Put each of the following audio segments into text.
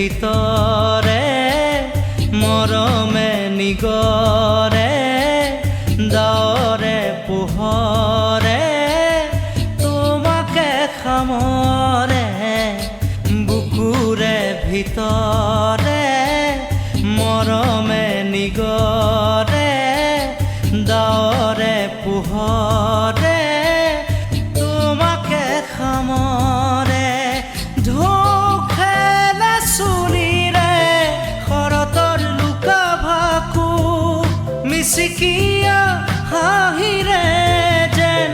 ভিতৰে মৰমে নিগৰে ডাৱৰে পোহৰে তোমাকে সামৰে বুকুৰে ভিতৰে মৰমে নিগৰে ডাৱৰে পোহৰে তোমাকে সামৰে ঢৌখেলে চুলিৰে শৰতৰ লুকা ভাকু মিচিকিয়া হাঁহিৰে যেন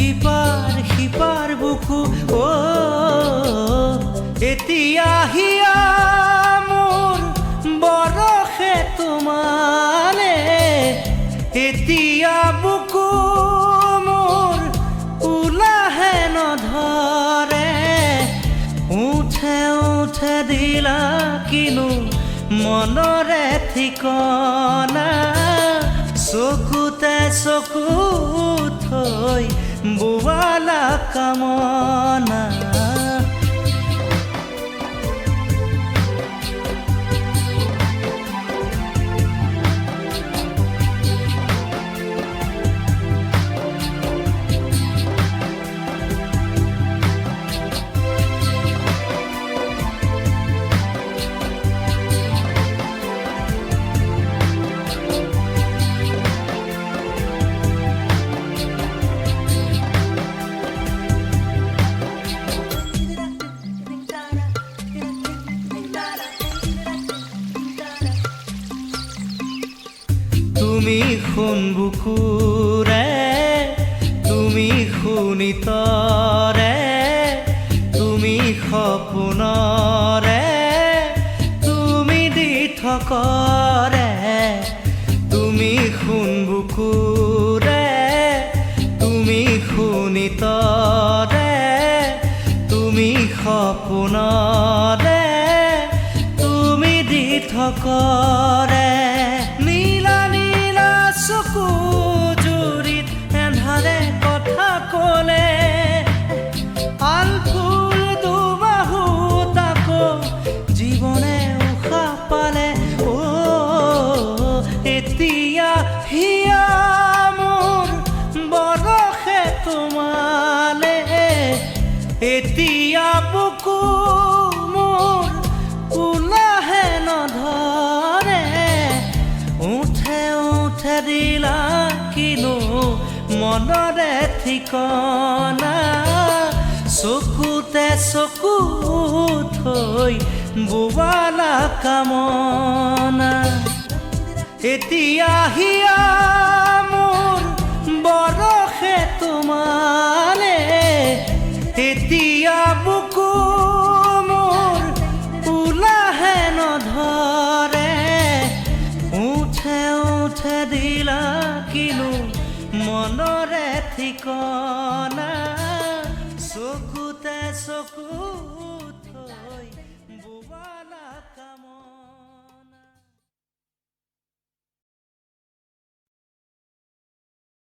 ইপাৰ সিপাৰ বুকু এতিয়া হিয়া মোৰ বৰষে তোমালে এতিয়া বুকু মোৰ উলাহে নধৰে উঠে উঠে দিলা কিনো মনৰে ঠিকনা চকুতে চকু থৈ বোৱালা কামনা তুমি শুন বুকুৰে তুমি শুনিতৰে তুমি সপোনৰে তুমি দি থকৰে তুমি শুন বুকুৰে তুমি শুনিতৰে তুমি সপোনৰে তুমি দি থকৰে চকু জুৰিত এন্ধাৰে কথা কলে আলফুল দুবাহু তাকো জীৱনে উশাহ পালে এতিয়া হিয়া মোৰ বৰষে তোমালে এতিয়া বুকু মোৰ উলাহে নধৰে উঠে উঠে দিলা কিনো মনৰে ঠিকনা চকুতে চকু থৈ বোৱালা কামনা এতিয়া হিয়া মোৰ বৰষে তোমালে এতিয়া বুকু মোৰ উলাহে নধৰে উঠে উঠে দিলা কিনো মনৰে ঠিকনা চকুতে চকু